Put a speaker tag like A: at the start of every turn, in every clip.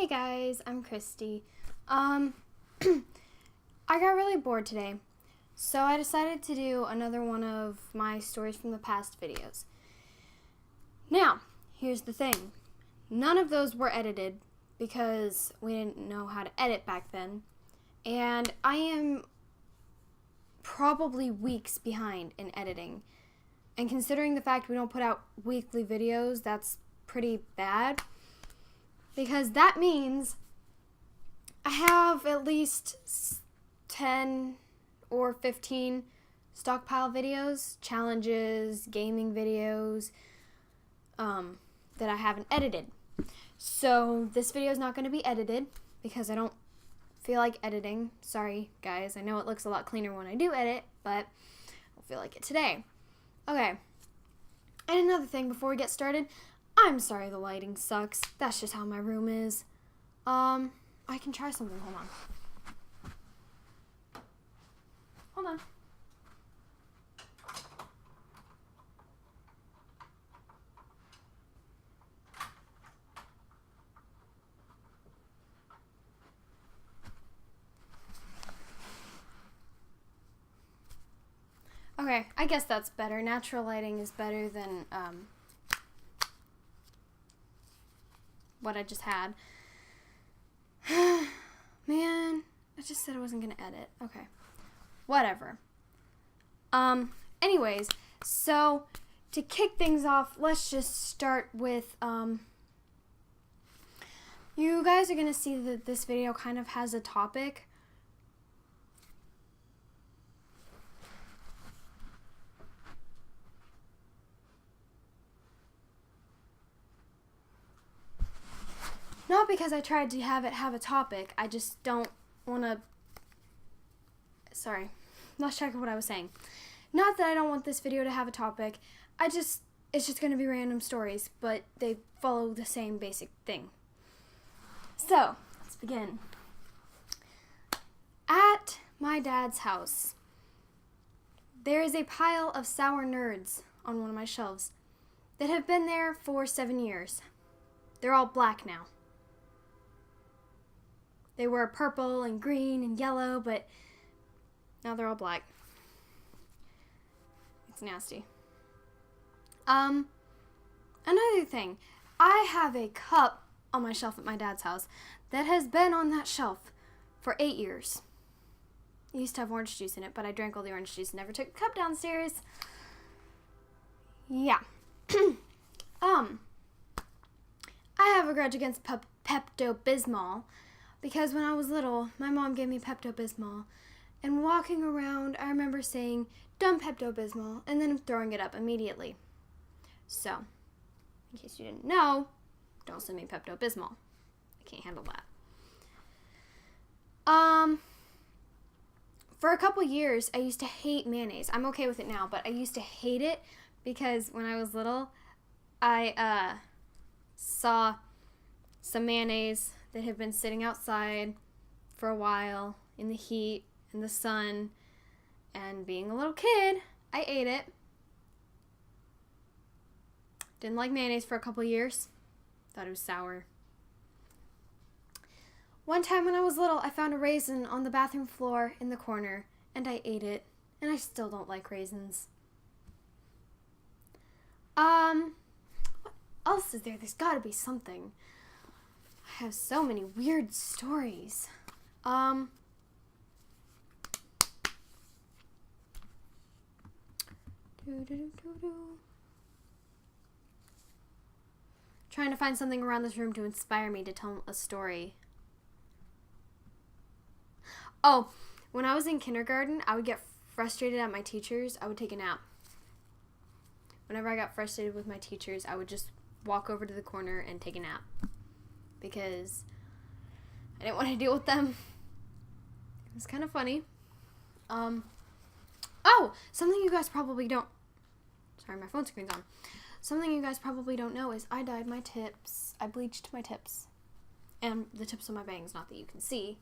A: Hey guys, I'm Kristi. I got really bored today, so I decided to do another one of my stories from the past videos. Now, here's the thing. None of those were edited because we didn't know how to edit back then, and I am probably weeks behind in editing. And considering the fact we don't put out weekly videos, that's pretty bad. Because that means I have at least 10 or 15 stockpile videos, challenges, gaming videos that I haven't edited. So this video is not going to be edited because I don't feel like editing. Sorry, guys. I know it looks a lot cleaner when I do edit, but I don't feel like it today. Okay. And another thing before we get started, I'm sorry the lighting sucks. That's just how my room is. I can try something. Hold on. Hold on. Okay, I guess that's better. Natural lighting is better than, what I just had. Man, I just said I wasn't gonna edit. Okay. Whatever. Anyways, so to kick things off, let's just start with, you guys are gonna see that this video kind of has a topic. Not because I tried to have it have a topic, I just don't want to... Sorry, lost track of what I was saying. Not that I don't want this video to have a topic, it's just going to be random stories, but they follow the same basic thing. So, let's begin. At my dad's house, there is a pile of sour nerds on one of my shelves that have been there for 7 years. They're all black now. They were purple and green and yellow, but now they're all black. It's nasty. Another thing. I have a cup on my shelf at my dad's house that has been on that shelf for 8 years. It used to have orange juice in it, but I drank all the orange juice and never took the cup downstairs. Yeah. I have a grudge against Pepto-Bismol. Because when I was little, my mom gave me Pepto-Bismol, and walking around, I remember saying, "Dumb Pepto-Bismol," and then throwing it up immediately. So, in case you didn't know, don't send me Pepto-Bismol. I can't handle that. For a couple years, I used to hate mayonnaise. I'm okay with it now, but I used to hate it because when I was little, I saw some mayonnaise that had been sitting outside for a while in the heat and the sun, and being a little kid, I ate it. Didn't like mayonnaise for a couple years. Thought it was sour. One time when I was little, I found a raisin on the bathroom floor in the corner, and I ate it, and I still don't like raisins. What else is there? There's gotta be something. I have so many weird stories. Trying to find something around this room to inspire me to tell a story. Oh, when I was in kindergarten, I would get frustrated at my teachers. I would take a nap. Whenever I got frustrated with my teachers, I would just walk over to the corner and take a nap. Because I didn't want to deal with them. It was kind of funny. Oh, something you guys probably don't... Sorry, my phone screen's on. Something you guys probably don't know is I dyed my tips. I bleached my tips. And the tips of my bangs, not that you can see.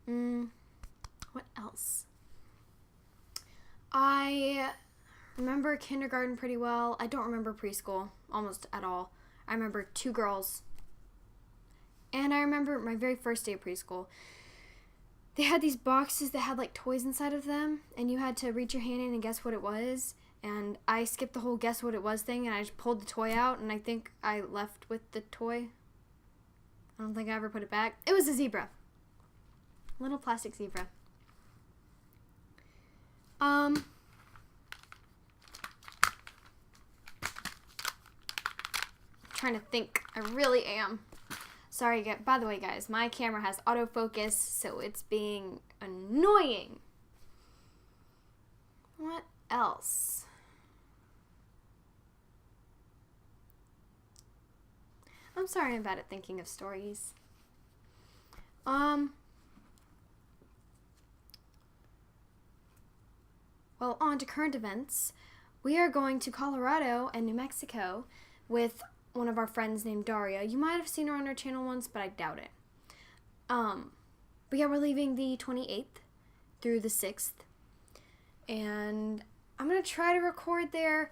A: What else? I remember kindergarten pretty well. I don't remember preschool almost at all. I remember 2 girls And I remember my very first day of preschool, they had these boxes that had like toys inside of them, and you had to reach your hand in and guess what it was. And I skipped the whole guess what it was thing, and I just pulled the toy out, and I think I left with the toy. I don't think I ever put it back. It was a zebra. Little plastic zebra. Trying to think. I really am. Sorry, by the way, guys, my camera has autofocus, so it's being annoying. What else? I'm sorry I'm bad at thinking of stories. Well, on to current events. We are going to Colorado and New Mexico with one of our friends named Daria. You might have seen her on our channel once, but I doubt it. But yeah, we're leaving the 28th through the 6th. And I'm going to try to record there,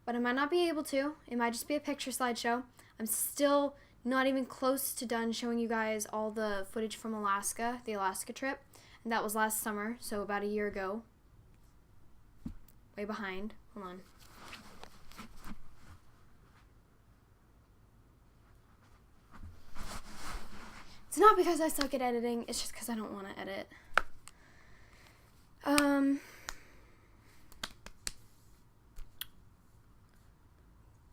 A: but I might not be able to. It might just be a picture slideshow. I'm still not even close to done showing you guys all the footage from Alaska, the Alaska trip. And that was last summer, so about a year ago. Way behind. Hold on. It's not because I suck at editing, it's just because I don't want to edit.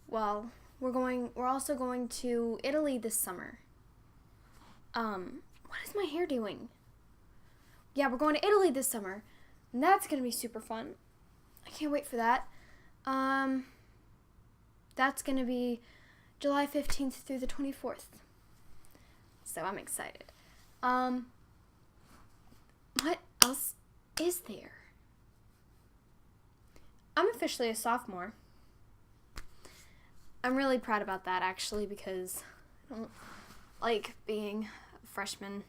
A: Well, we're also going to Italy this summer. What is my hair doing? Yeah, we're going to Italy this summer. And that's going to be super fun. I can't wait for that. That's going to be July 15th through the 24th. So I'm excited. What else is there? I'm officially a sophomore. I'm really proud about that, actually, because I don't like being a freshman.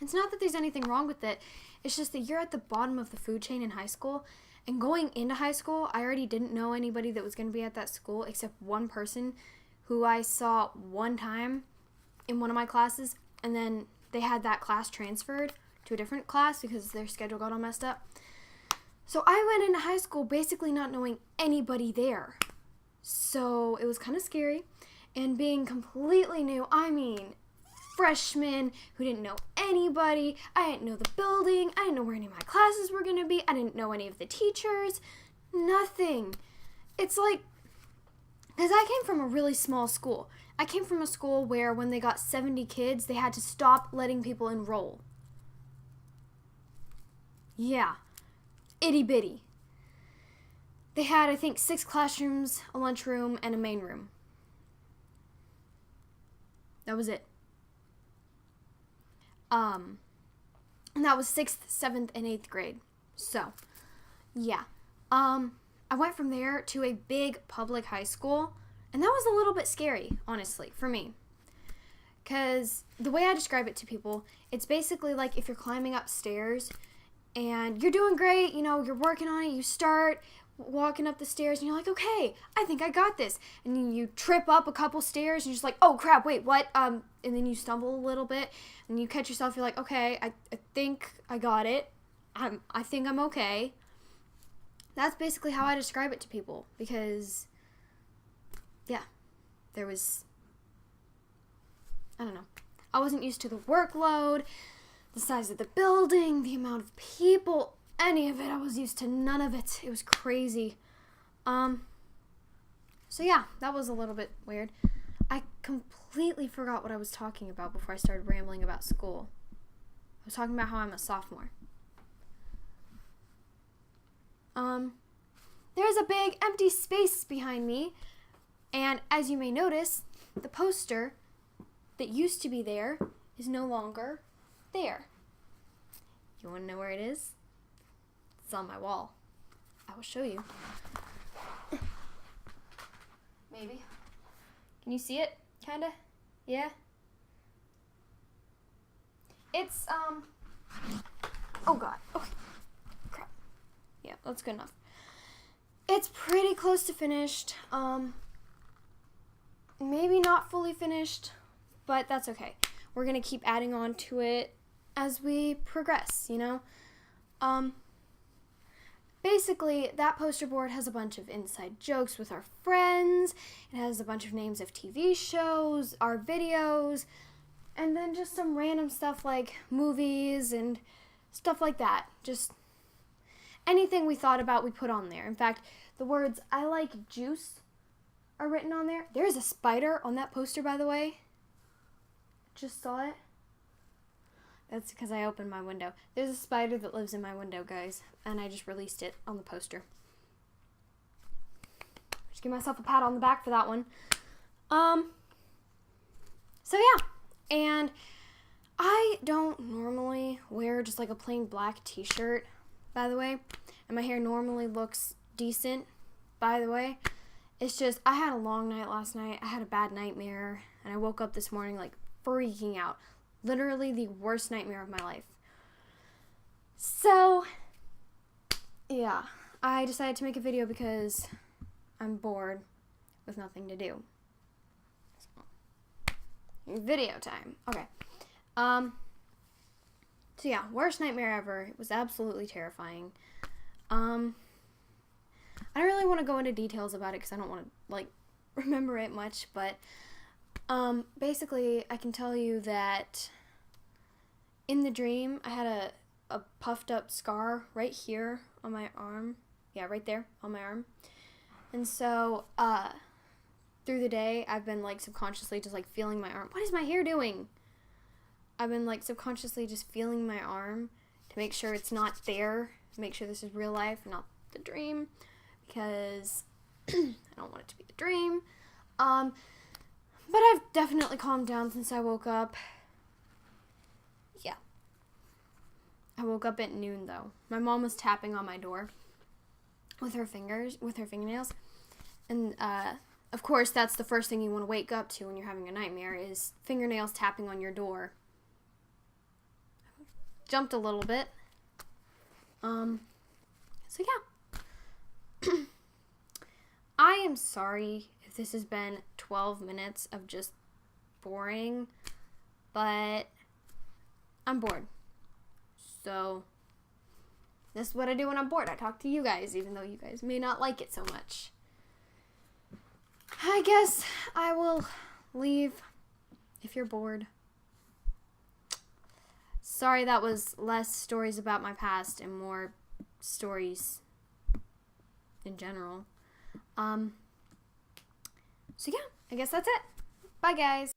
A: It's not that there's anything wrong with it. It's just that you're at the bottom of the food chain in high school. And going into high school, I already didn't know anybody that was going to be at that school except one person who I saw one time in one of my classes, and then they had that class transferred to a different class because their schedule got all messed up. So I went into high school basically not knowing anybody there. So it was kind of scary, and being completely new, I mean freshman who didn't know anybody, I didn't know the building, I didn't know where any of my classes were going to be, I didn't know any of the teachers, nothing. It's like, because I came from a really small school. I came from a school where when they got 70 kids, they had to stop letting people enroll. Yeah. Itty bitty. They had, I think, 6 classrooms, a lunchroom, and a main room. That was it. And that was 6th, 7th, and 8th grade. So, yeah. I went from there to a big public high school, and that was a little bit scary, honestly, for me. Because the way I describe it to people, it's basically like if you're climbing up stairs, and you're doing great, you know, you're working on it, you start walking up the stairs, and you're like, okay, I think I got this. And then you trip up a couple stairs, and you're just like, oh, crap, wait, what? And then you stumble a little bit, and you catch yourself, you're like, okay, I think I got it. I think I'm okay. That's basically how I describe it to people, because, yeah, there was, I don't know, I wasn't used to the workload, the size of the building, the amount of people, any of it. I was used to none of it. It was crazy. So yeah, that was a little bit weird. I completely forgot what I was talking about before I started rambling about school. I was talking about how I'm a sophomore. There's a big empty space behind me, and as you may notice, the poster that used to be there is no longer there. You want to know where it is? It's on my wall. I will show you. Maybe. Can you see it? Kinda? Yeah? It's, oh god. Okay. Crap. Yeah, that's good enough. It's pretty close to finished. Maybe not fully finished, but that's okay. We're going to keep adding on to it as we progress, you know? Basically, that poster board has a bunch of inside jokes with our friends. It has a bunch of names of TV shows, our videos, and then just some random stuff like movies and stuff like that. Just anything we thought about, we put on there. In fact, the words "I like juice" are written on there. There's a spider on that poster, by the way. Just saw it. That's because I opened my window. There's a spider that lives in my window, guys, and I just released it on the poster. Just give myself a pat on the back for that one. So yeah, and I don't normally wear just like a plain black t-shirt, by the way, and my hair normally looks decent, by the way. It's just, I had a long night last night. I had a bad nightmare, and I woke up this morning like freaking out. Literally the worst nightmare of my life. So, yeah, I decided to make a video because I'm bored with nothing to do. So, video time. Okay. So yeah, worst nightmare ever. It was absolutely terrifying. I don't really want to go into details about it because I don't want to, like, remember it much, but basically, I can tell you that in the dream, I had a puffed up scar right here on my arm. Yeah, right there on my arm. And so, through the day, I've been, like, subconsciously just, like, feeling my arm. What is my hair doing? I've been, like, subconsciously just feeling my arm to make sure it's not there, to make sure this is real life and not the dream, because I don't want it to be the dream. But I've definitely calmed down since I woke up. Yeah. I woke up at noon, though. My mom was tapping on my door with her fingernails. And, of course, that's the first thing you want to wake up to when you're having a nightmare is fingernails tapping on your door. Jumped a little bit. So, yeah. I am sorry if this has been 12 minutes of just boring, but I'm bored. So, this is what I do when I'm bored. I talk to you guys, even though you guys may not like it so much. I guess I will leave if you're bored. Sorry that was less stories about my past and more stories in general. So yeah, I guess that's it. Bye, guys.